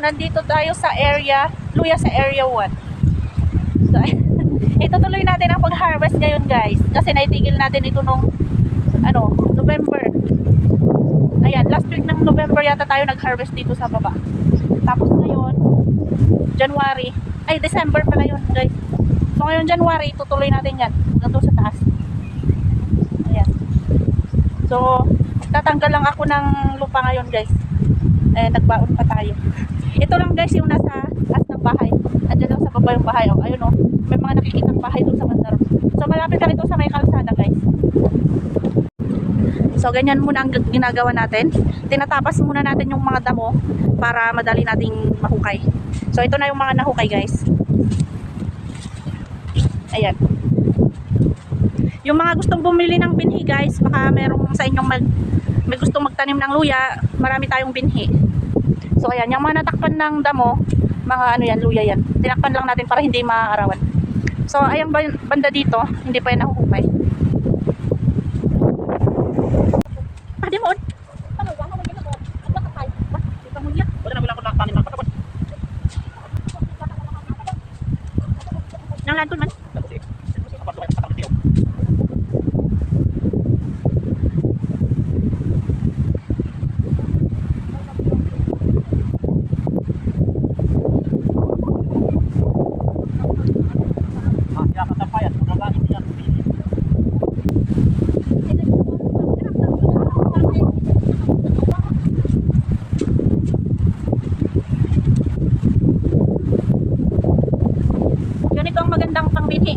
nandito tayo sa area, luya sa area 1. So, itutuloy natin ang pag-harvest ngayon guys. Kasi naitigil natin ito nung, November. Ayan, last week ng November yata tayo nag-harvest dito sa baba. Tapos ngayon, December pala yun guys. So ngayon January, tutuloy natin yan. Hanggang sa taas. Ayan. So, tatanggal lang ako ng lupa ngayon guys. Nagbaon pa tayo. Ito lang guys yung nasa taas ng bahay. Andiyan lang sa baba yung bahay. Oh, ayun oh. May mga nakikitang bahay doon sa bandar. So malapit lang ito sa may kalsada guys. So ganyan muna ang ginagawa natin. Tinatapas muna natin yung mga damo para madali nating mahukay. So ito na yung mga nahukay guys. Ayan. Yung mga gustong bumili ng binhi guys, baka merong sa inyong may gustong magtanim ng luya, marami tayong binhi. So ayan, yung mga natakpan ng damo, mga luya yan. Tinakpan lang natin para hindi maarawan. So ayang banda dito, hindi pa yan nahuhukay. Demon. Nang lantun man. Ganito ang magandang pangbinhi.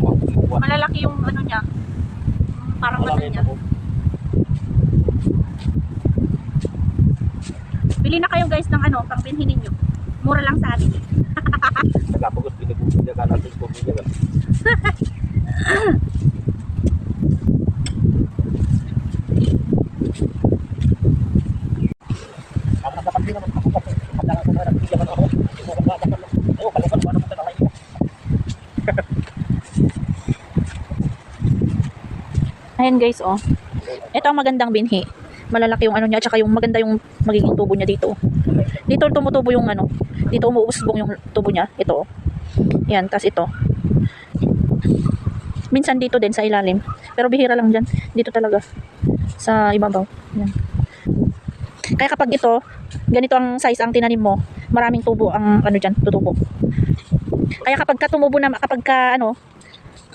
Malalaki yung niya. Parang niya. Bili na kayo guys ng pangbinhi ninyo. Mura lang sa amin. Nagapagod pinag-uusap natin po bigyan. Ayan guys, oh. Ito ang magandang binhi. Malalaki yung niya, tsaka yung maganda yung magiging tubo niya dito. Dito tumutubo yung dito umuusbong yung tubo niya. Ito, oh. Yan, tas ito. Minsan dito din sa ilalim. Pero bihira lang dyan. Dito talaga. Sa ibabaw. Yan. Kaya kapag ito, ganito ang size ang tinanim mo, maraming tubo ang dyan, tutubo. Kaya kapag tumubo na, kapag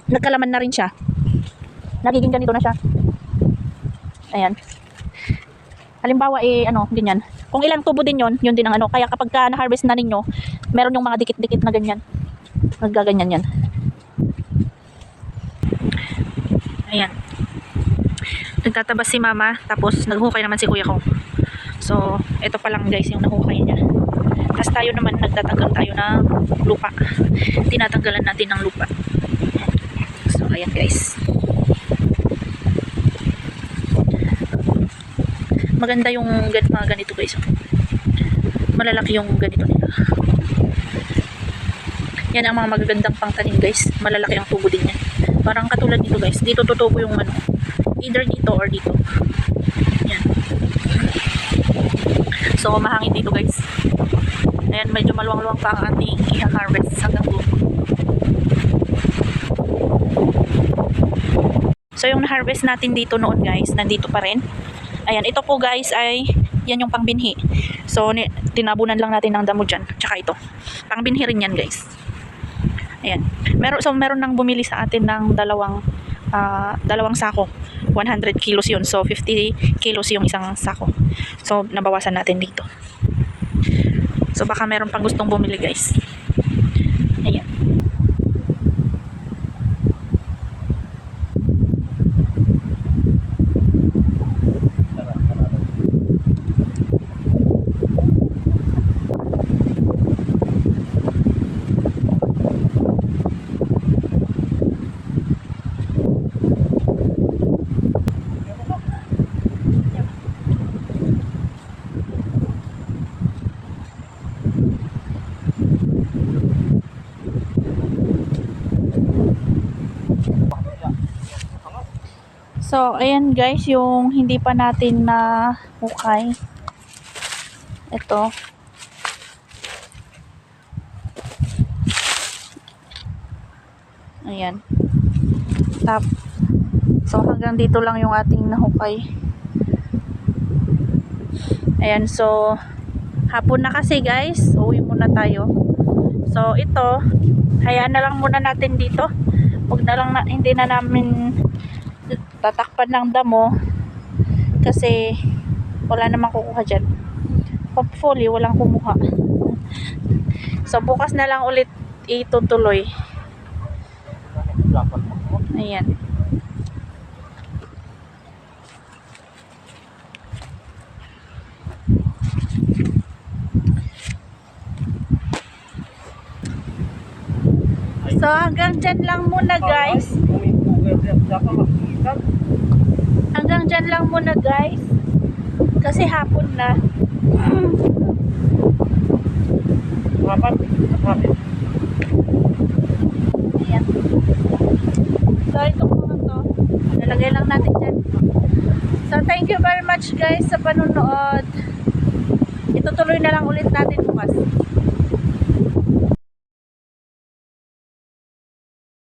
nagkalaman na rin siya, nagiging ganito na siya. Ayan. Halimbawa ganyan. Kung ilang tubo din yun din ang kaya kapag na-harvest na ninyo, meron yung mga dikit-dikit na ganyan. Naggaganyan yan. Ayan. Nagtatabas si mama, tapos naghukay naman si kuya ko. So, ito pa lang guys yung nahukay niya. Tapos tayo naman, nagtatanggal tayo ng lupa. Tinatanggalan natin ng lupa. So, ayan guys. Maganda yung mga ganito guys. Malalaki yung ganito nila. Yan ang mga magagandang pangtanim guys. Malalaki ang tubo din yan. Parang katulad dito guys. Dito tutubo yung either dito or dito. Yan. So mahangin dito guys. Ayan, medyo maluwang-luwang pa ang ating i-harvest hanggang dulo. So yung na-harvest natin dito noon guys, nandito pa rin. Ayan, ito po guys ay yan yung pangbinhi. So tinabunan lang natin ng damo dyan. Tsaka ito. Pangbinhi rin yan guys. Ayan. Meron nang bumili sa atin ng dalawang sako. 100 kilos yun. So 50 kilos yung isang sako. So nabawasan natin dito. So baka meron pang gustong bumili guys. Ayan. So, ayan guys, yung hindi pa natin na hukay. Ito. Ayan. Tap. So, hanggang dito lang yung ating nahukay. Ayan, so, hapon na kasi guys. Uwi muna tayo. So, ito, hayaan na lang muna natin dito. Huwag na lang hindi na namin tatakpan ng damo. Kasi, wala namang kukuha dyan. Hopefully, walang kumuha. So, bukas na lang ulit itutuloy. Ayan. So, hanggang dyan lang muna guys. Hanggang dyan lang muna guys. Kasi hapon na. Ayan. So, ito mga to. Nalagay lang natin dyan. So, thank you very much guys sa panunood. Itutuloy na lang ulit natin bukas.